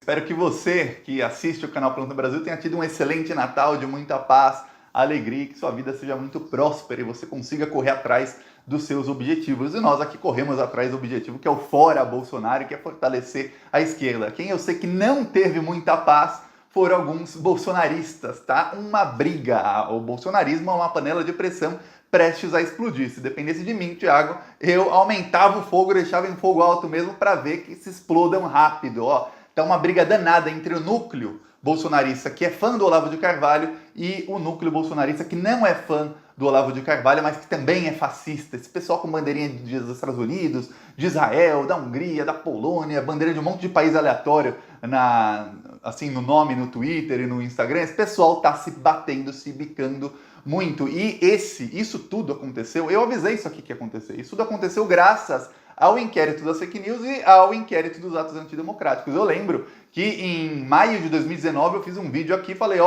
Espero que você que assiste o canal Plantão Brasil tenha tido um excelente Natal de muita paz, alegria, que sua vida seja muito próspera e você consiga correr atrás dos seus objetivos. E nós aqui corremos atrás do objetivo que é o Fora Bolsonaro, que é fortalecer a esquerda. Quem eu sei que não teve muita paz foram alguns bolsonaristas, tá? Uma briga. O bolsonarismo é uma panela de pressão prestes a explodir. Se dependesse de mim, Thiago, eu aumentava o fogo, deixava em fogo alto mesmo para ver que se explodam rápido, ó. Então uma briga danada entre o núcleo bolsonarista que é fã do Olavo de Carvalho e o núcleo bolsonarista que não é fã do Olavo de Carvalho, mas que também é fascista. Esse pessoal com bandeirinha dos Estados Unidos, de Israel, da Hungria, da Polônia, bandeira de um monte de país aleatório assim, no nome, no Twitter e no Instagram, esse pessoal tá se batendo, se bicando muito. E isso tudo aconteceu, eu avisei isso aqui que ia acontecer, isso tudo aconteceu graças ao inquérito das fake news e ao inquérito dos atos antidemocráticos. Eu lembro que em maio de 2019 eu fiz um vídeo aqui e falei,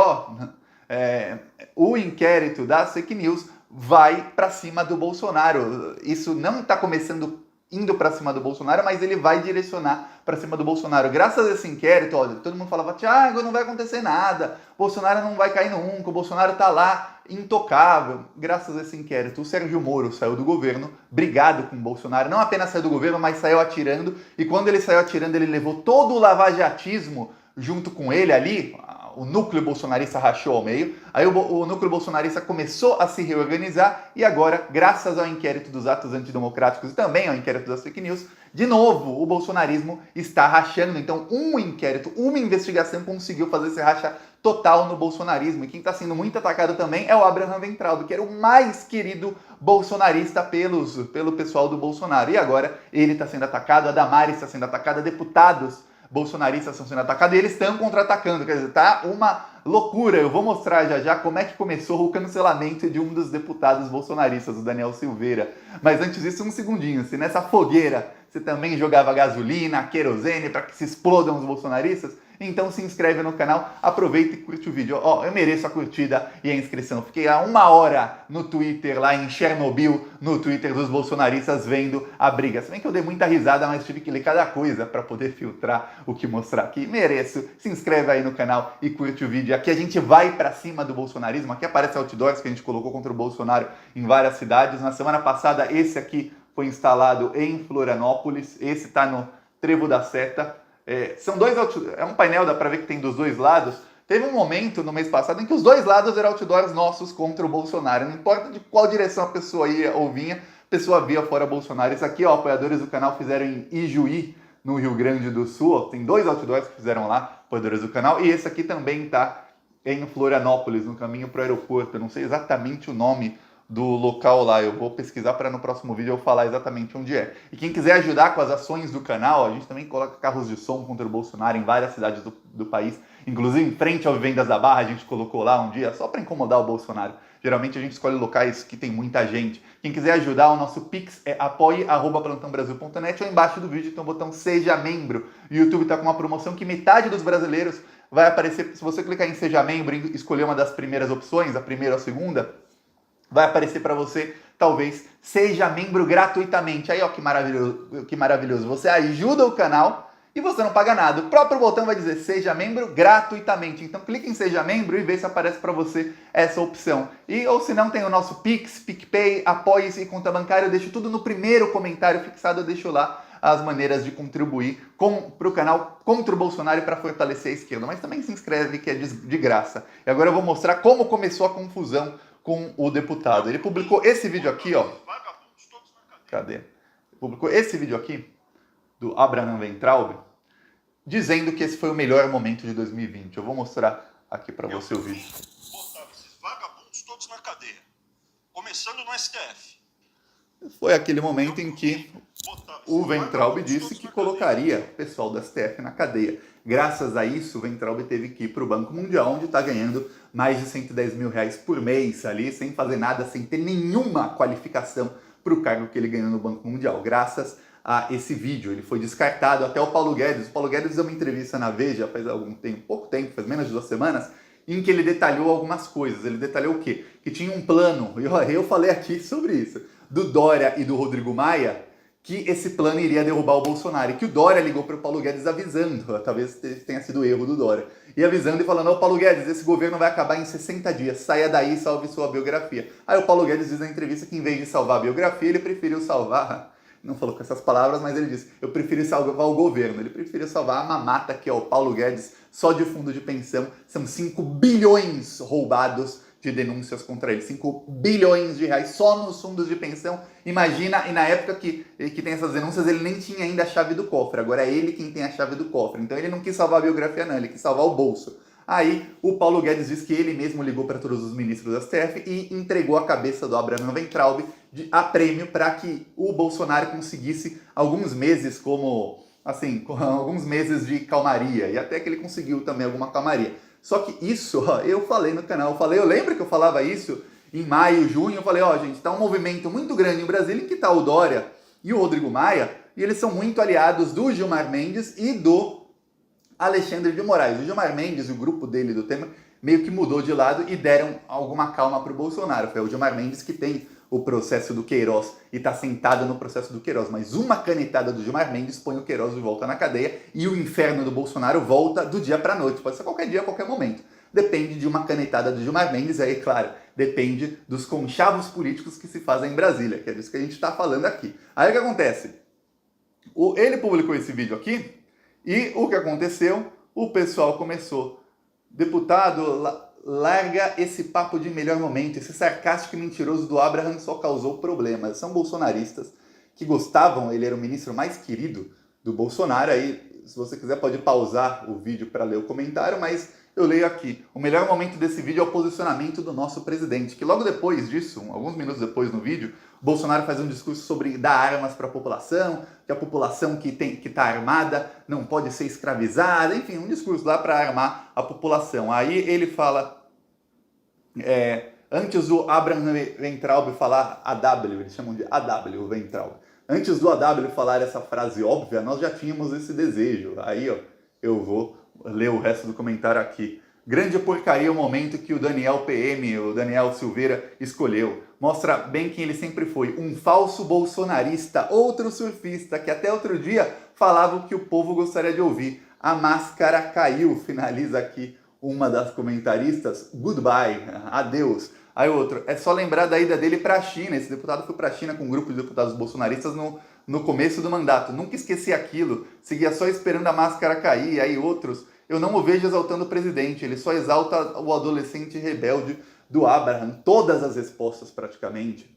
o inquérito das fake news vai para cima do Bolsonaro. Isso não está começando indo para cima do Bolsonaro, mas ele vai direcionar para cima do Bolsonaro. Graças a esse inquérito, olha, todo mundo falava, Thiago, não vai acontecer nada, Bolsonaro não vai cair nunca, o Bolsonaro tá lá intocável. Graças a esse inquérito, o Sérgio Moro saiu do governo, brigado com o Bolsonaro, não apenas saiu do governo, mas saiu atirando, e quando ele saiu atirando, ele levou todo o lavajatismo junto com ele ali. O núcleo bolsonarista rachou ao meio, aí o núcleo bolsonarista começou a se reorganizar e agora, graças ao inquérito dos atos antidemocráticos e também ao inquérito das fake news, de novo o bolsonarismo está rachando. Então um inquérito, uma investigação conseguiu fazer esse racha total no bolsonarismo. E quem está sendo muito atacado também é o Abraham Weintraub, que era o mais querido bolsonarista pelo pessoal do Bolsonaro. E agora ele está sendo atacado, a Damares está sendo atacada, deputados bolsonaristas estão sendo atacados e eles estão contra-atacando. Quer dizer, tá uma loucura. Eu vou mostrar já como é que começou o cancelamento de um dos deputados bolsonaristas, o Daniel Silveira. Mas antes disso, um segundinho. Se nessa fogueira você também jogava gasolina, querosene para que se explodam os bolsonaristas, então se inscreve no canal, aproveita e curte o vídeo. Eu mereço a curtida e a inscrição. Fiquei há 1 hora no Twitter, lá em Chernobyl, no Twitter dos bolsonaristas, vendo a briga. Se bem que eu dei muita risada, mas tive que ler cada coisa para poder filtrar o que mostrar aqui. Mereço. Se inscreve aí no canal e curte o vídeo. Aqui a gente vai para cima do bolsonarismo. Aqui aparece outdoors que a gente colocou contra o Bolsonaro em várias cidades. Na semana passada, esse aqui foi instalado em Florianópolis. Esse está no Trevo da Seta. São dois outdoors, é um painel, dá pra ver que tem dos dois lados. Teve um momento no mês passado em que os dois lados eram outdoors nossos contra o Bolsonaro. Não importa de qual direção a pessoa ia ou vinha, a pessoa via fora Bolsonaro. Isso aqui, apoiadores do canal fizeram em Ijuí, no Rio Grande do Sul. Tem dois outdoors que fizeram lá, apoiadores do canal. E esse aqui também tá em Florianópolis, no caminho pro aeroporto. Eu não sei exatamente o nome do local lá, eu vou pesquisar para no próximo vídeo eu falar exatamente onde é. E quem quiser ajudar com as ações do canal, a gente também coloca carros de som contra o Bolsonaro em várias cidades do país, inclusive em frente ao Vivendas da Barra, a gente colocou lá um dia só para incomodar o Bolsonaro. Geralmente a gente escolhe locais que tem muita gente. Quem quiser ajudar, o nosso Pix é apoie@plantãobrasil.net, ou embaixo do vídeo tem o botão Seja Membro. O YouTube está com uma promoção que metade dos brasileiros vai aparecer, se você clicar em Seja Membro e escolher uma das primeiras opções, a primeira ou a segunda, vai aparecer para você, talvez, seja membro gratuitamente. Aí, ó, que maravilhoso. Você ajuda o canal e você não paga nada. O próprio botão vai dizer seja membro gratuitamente. Então, clique em seja membro e vê se aparece para você essa opção. Ou se não, tem o nosso Pix, PicPay, Apoie-se e conta bancária. Eu deixo tudo no primeiro comentário fixado. Eu deixo lá as maneiras de contribuir para o canal contra o Bolsonaro e para fortalecer a esquerda. Mas também se inscreve, que é de graça. E agora eu vou mostrar como começou a confusão com o deputado. Ele publicou esse vídeo aqui, ó. Cadê? Publicou esse vídeo aqui do Abraham Weintraub, dizendo que esse foi o melhor momento de 2020. Eu vou mostrar aqui para você o vídeo. Botava esses vagabundos todos na cadeia, começando no STF. Foi aquele momento em que o Weintraub disse que colocaria o pessoal do STF na cadeia. Graças a isso, o Weintraub teve que ir para o Banco Mundial, onde está ganhando mais de 110 mil reais por mês ali, sem fazer nada, sem ter nenhuma qualificação para o cargo que ele ganhou no Banco Mundial. Graças a esse vídeo, ele foi descartado. Até o Paulo Guedes. O Paulo Guedes deu uma entrevista na Veja faz algum tempo, pouco tempo, faz menos de 2 semanas, em que ele detalhou algumas coisas. Ele detalhou o quê? Que tinha um plano, e eu falei aqui sobre isso, do Dória e do Rodrigo Maia, que esse plano iria derrubar o Bolsonaro, e que o Dória ligou para o Paulo Guedes avisando, talvez tenha sido erro do Dória, e avisando e falando: ô Paulo Guedes, esse governo vai acabar em 60 dias, saia daí e salve sua biografia. Aí o Paulo Guedes diz na entrevista que em vez de salvar a biografia, ele preferiu salvar, não falou com essas palavras, mas ele disse: eu prefiro salvar o governo, ele preferiu salvar a mamata, que é o Paulo Guedes, só de fundo de pensão, são 5 bilhões roubados de denúncias contra ele, 5 bilhões de reais só nos fundos de pensão. Imagina, e na época que tem essas denúncias, ele nem tinha ainda a chave do cofre, agora é ele quem tem a chave do cofre, então ele não quis salvar a biografia não, ele quis salvar o bolso. Aí o Paulo Guedes diz que ele mesmo ligou para todos os ministros da STF e entregou a cabeça do Abraham Weintraub a prêmio para que o Bolsonaro conseguisse alguns meses alguns meses de calmaria, e até que ele conseguiu também alguma calmaria. Só que isso, eu falei no canal, eu lembro que eu falava isso em maio, junho, eu falei: gente, tá um movimento muito grande em Brasília, em que tá o Dória e o Rodrigo Maia, e eles são muito aliados do Gilmar Mendes e do Alexandre de Moraes. O Gilmar Mendes e o grupo dele do Temer meio que mudou de lado e deram alguma calma pro Bolsonaro. Foi o Gilmar Mendes que tem o processo do Queiroz e tá sentado no processo do Queiroz, mas uma canetada do Gilmar Mendes põe o Queiroz de volta na cadeia e o inferno do Bolsonaro volta do dia para noite, pode ser qualquer dia, a qualquer momento. Depende de uma canetada do Gilmar Mendes, aí, claro, depende dos conchavos políticos que se fazem em Brasília, que é disso que a gente está falando aqui. Aí o que acontece? Ele publicou esse vídeo aqui e o que aconteceu? O pessoal começou: deputado, larga esse papo de melhor momento, esse sarcástico e mentiroso do Abraham só causou problemas. São bolsonaristas que gostavam, ele era o ministro mais querido do Bolsonaro. Aí, se você quiser, pode pausar o vídeo para ler o comentário, mas eu leio aqui. O melhor momento desse vídeo é o posicionamento do nosso presidente, que logo depois disso, alguns minutos depois no vídeo, Bolsonaro faz um discurso sobre dar armas para a população, que a população que está armada não pode ser escravizada, enfim, um discurso lá para armar a população. Aí ele fala, antes do Abraham Weintraub falar AW, eles chamam de AW Weintraub, antes do AW falar essa frase óbvia, nós já tínhamos esse desejo. Aí eu vou ler o resto do comentário aqui. Grande porcaria o momento que o Daniel PM, o Daniel Silveira, escolheu. Mostra bem quem ele sempre foi, um falso bolsonarista, outro surfista, que até outro dia falava o que o povo gostaria de ouvir. A máscara caiu, finaliza aqui uma das comentaristas. Goodbye, adeus. Aí outro, é só lembrar da ida dele para a China. Esse deputado foi para a China com um grupo de deputados bolsonaristas no começo do mandato. Nunca esqueci aquilo, seguia só esperando a máscara cair. Aí outros, eu não o vejo exaltando o presidente, ele só exalta o adolescente rebelde do Abraham. Todas as respostas praticamente.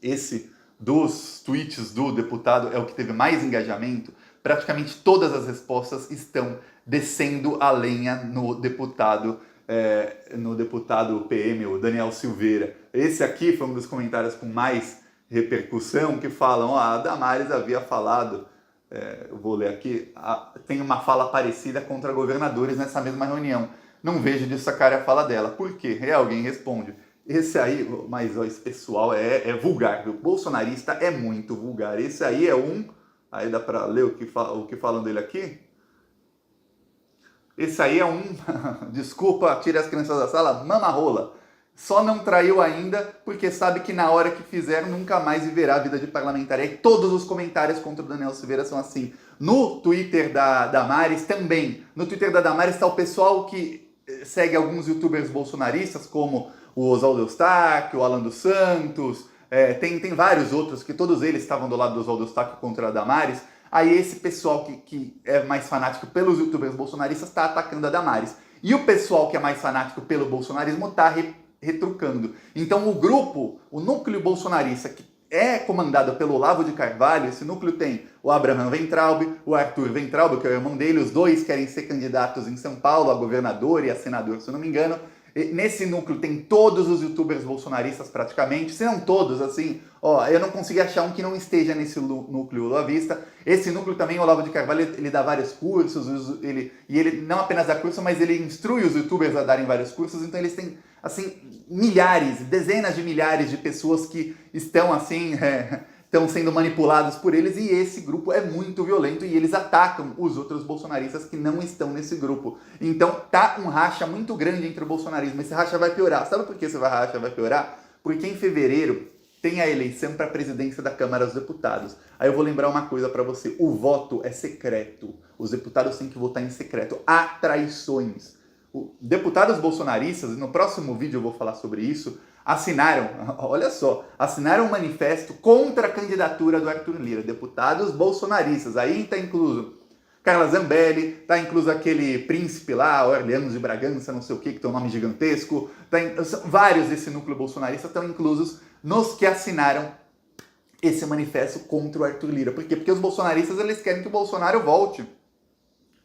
Esse dos tweets do deputado é o que teve mais engajamento. Praticamente todas as respostas estão descendo a lenha no deputado PM, o Daniel Silveira. Esse aqui foi um dos comentários com mais repercussão, que falam: a Damares havia falado, eu vou ler aqui, tem uma fala parecida contra governadores nessa mesma reunião. Não vejo destacar a fala dela. Por quê? Aí alguém responde: esse aí, mas esse pessoal é vulgar, viu? Bolsonarista é muito vulgar. Esse aí é aí dá pra ler o que falam dele aqui? Esse aí é desculpa, tire as crianças da sala, mama-rola. Só não traiu ainda porque sabe que na hora que fizer nunca mais viverá a vida de parlamentar. E aí todos os comentários contra o Daniel Silveira são assim. No Twitter da Damares também. No Twitter da Damares está o pessoal que segue alguns youtubers bolsonaristas, como o Oswaldo Eustáquio, o Alan dos Santos, tem vários outros que todos eles estavam do lado do Oswaldo Eustáquio contra a Damares. Aí esse pessoal que é mais fanático pelos youtubers bolsonaristas está atacando a Damares. E o pessoal que é mais fanático pelo bolsonarismo está retrucando. Então o núcleo bolsonarista, que é comandado pelo Olavo de Carvalho, esse núcleo tem o Abraham Weintraub, o Arthur Weintraub, que é o irmão dele, os dois querem ser candidatos em São Paulo, a governador e a senador, se eu não me engano. Nesse núcleo tem todos os youtubers bolsonaristas praticamente, se não todos, assim, eu não consegui achar um que não esteja nesse núcleo à vista. Esse núcleo também, o Olavo de Carvalho, ele dá vários cursos, ele não apenas dá curso, mas ele instrui os youtubers a darem vários cursos, então eles têm, assim, dezenas de milhares de pessoas que estão, assim, estão sendo manipulados por eles, e esse grupo é muito violento e eles atacam os outros bolsonaristas que não estão nesse grupo. Então tá um racha muito grande entre o bolsonarismo. Esse racha vai piorar. Sabe por que esse racha vai piorar? Porque em fevereiro tem a eleição para a presidência da Câmara dos Deputados. Aí eu vou lembrar uma coisa para você, o voto é secreto. Os deputados têm que votar em secreto. Há traições. Deputados bolsonaristas, no próximo vídeo eu vou falar sobre isso, assinaram, olha só, assinaram um manifesto contra a candidatura do Arthur Lira. Deputados bolsonaristas, aí está incluso Carla Zambelli, está incluso aquele príncipe lá, Orleans de Bragança, não sei o que tem um nome gigantesco, vários desse núcleo bolsonarista estão inclusos nos que assinaram esse manifesto contra o Arthur Lira. Por quê? Porque os bolsonaristas eles querem que o Bolsonaro volte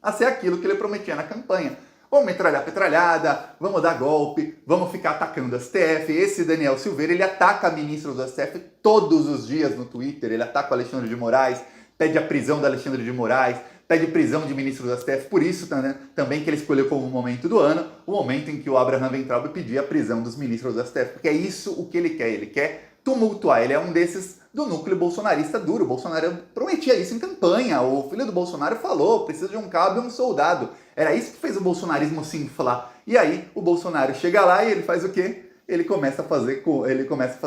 a ser aquilo que ele prometia na campanha. Vamos metralhar petralhada, vamos dar golpe, vamos ficar atacando o STF. Esse Daniel Silveira, ele ataca ministros do STF todos os dias no Twitter. Ele ataca o Alexandre de Moraes, pede a prisão do Alexandre de Moraes, pede prisão de ministros do STF. Por isso também que ele escolheu como momento do ano, o momento em que o Abraham Weintraub pedia a prisão dos ministros do STF. Porque é isso o que ele quer. Ele quer tumultuar. Ele é um desses do núcleo bolsonarista duro. O Bolsonaro prometia isso em campanha. O filho do Bolsonaro falou, precisa de um cabo e um soldado. Era isso que fez o bolsonarismo se inflar. E aí o Bolsonaro chega lá e ele faz o quê? Ele começa a fazer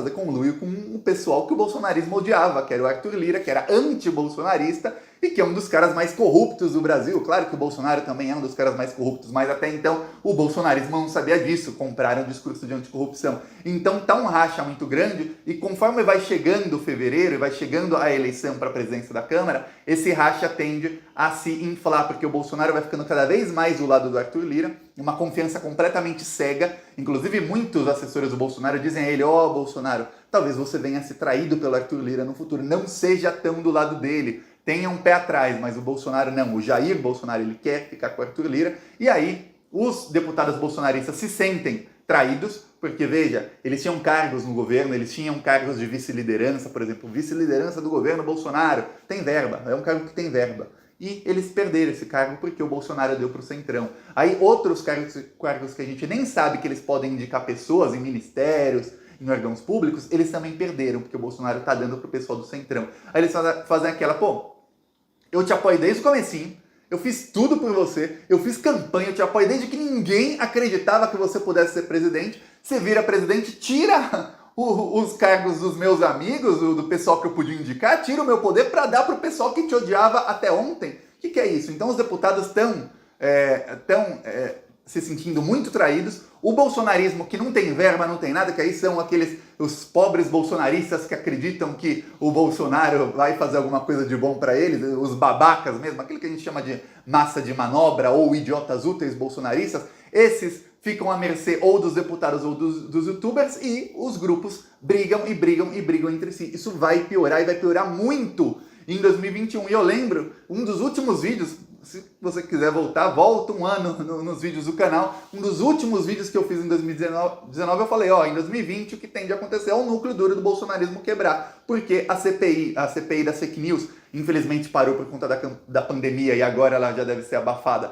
conluio com o pessoal que o bolsonarismo odiava, que era o Arthur Lira, que era anti-bolsonarista e que é um dos caras mais corruptos do Brasil. Claro que o Bolsonaro também é um dos caras mais corruptos, mas até então o bolsonarismo não sabia disso, compraram o discurso de anticorrupção. Então tá um racha muito grande e conforme vai chegando fevereiro e vai chegando a eleição para a presidência da Câmara, esse racha tende a se inflar, porque o Bolsonaro vai ficando cada vez mais do lado do Arthur Lira, uma confiança completamente cega. Inclusive muitos assessores do Bolsonaro dizem a ele, Bolsonaro, talvez você venha a ser traído pelo Arthur Lira no futuro, não seja tão do lado dele, tenha um pé atrás, mas o Bolsonaro não, o Jair Bolsonaro ele quer ficar com o Arthur Lira, e aí os deputados bolsonaristas se sentem traídos, porque veja, eles tinham cargos no governo, eles tinham cargos de vice-liderança, por exemplo, vice-liderança do governo Bolsonaro, tem verba, é um cargo que tem verba. E eles perderam esse cargo porque o Bolsonaro deu para o Centrão. Aí outros cargos que a gente nem sabe que eles podem indicar pessoas em ministérios, em órgãos públicos, eles também perderam, porque o Bolsonaro está dando para o pessoal do Centrão. Aí eles fazem aquela, eu te apoio desde o comecinho, eu fiz tudo por você, eu fiz campanha, eu te apoio desde que ninguém acreditava que você pudesse ser presidente, você vira presidente, tira os cargos dos meus amigos, do pessoal que eu podia indicar, tira o meu poder para dar para o pessoal que te odiava até ontem. O que é isso? Então os deputados estão se sentindo muito traídos. O bolsonarismo que não tem verba, não tem nada, que aí são os pobres bolsonaristas que acreditam que o Bolsonaro vai fazer alguma coisa de bom para eles, os babacas mesmo, aquilo que a gente chama de massa de manobra ou idiotas úteis bolsonaristas, esses ficam à mercê ou dos deputados ou dos youtubers e os grupos brigam entre si. Isso vai piorar e vai piorar muito em 2021. E eu lembro, um dos últimos vídeos, se você quiser voltar, volta um ano nos vídeos do canal, um dos últimos vídeos que eu fiz em 2019, eu falei, em 2020 o que tende a acontecer é o núcleo duro do bolsonarismo quebrar, porque a CPI das fake news, infelizmente parou por conta da pandemia e agora ela já deve ser abafada.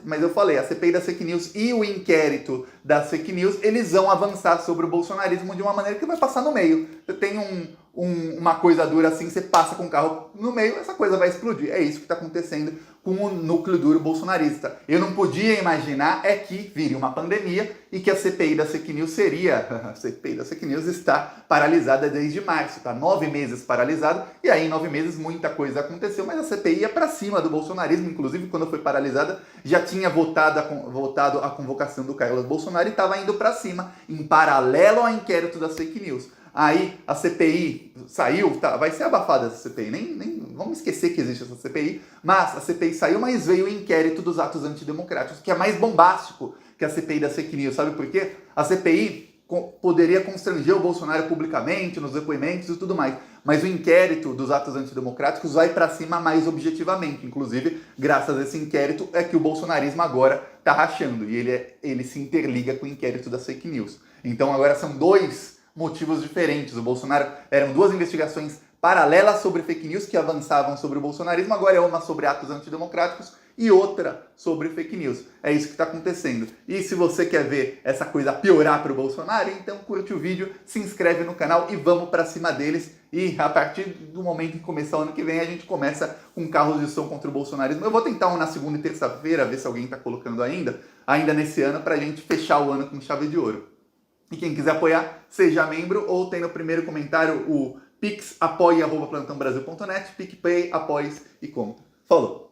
Mas eu falei, a CPI das fake news e o inquérito das fake news, eles vão avançar sobre o bolsonarismo de uma maneira que vai passar no meio. Você tem uma coisa dura assim, você passa com o carro no meio, essa coisa vai explodir. É isso que está acontecendo com o núcleo duro bolsonarista. Eu não podia imaginar que vire uma pandemia e que a CPI das fake news a CPI das fake news está paralisada desde março, tá 9 meses paralisada, e aí em 9 meses muita coisa aconteceu, mas a CPI é para cima do bolsonarismo, inclusive quando foi paralisada já tinha votado a convocação do Carlos Bolsonaro e estava indo para cima, em paralelo ao inquérito das fake news. Aí a CPI saiu, vai ser abafada essa CPI, nem vamos esquecer que existe essa CPI, mas a CPI saiu, mas veio o inquérito dos atos antidemocráticos, que é mais bombástico que a CPI da fake news, sabe por quê? A CPI poderia constranger o Bolsonaro publicamente, nos depoimentos e tudo mais, mas o inquérito dos atos antidemocráticos vai para cima mais objetivamente, inclusive, graças a esse inquérito é que o bolsonarismo agora está rachando, e ele se interliga com o inquérito das fake news. Então agora são dois motivos diferentes. O Bolsonaro eram duas investigações paralelas sobre fake news que avançavam sobre o bolsonarismo, agora é uma sobre atos antidemocráticos e outra sobre fake news. É isso que está acontecendo. E se você quer ver essa coisa piorar para o Bolsonaro, então curte o vídeo, se inscreve no canal e vamos para cima deles. E a partir do momento em que começar o ano que vem, a gente começa com carros de som contra o bolsonarismo. Eu vou tentar um na segunda e terça-feira, ver se alguém está colocando ainda nesse ano, para a gente fechar o ano com chave de ouro. E quem quiser apoiar, seja membro ou tem no primeiro comentário o pix apoia@plantãobrasil.net, PicPay, apoie e conta. Falou!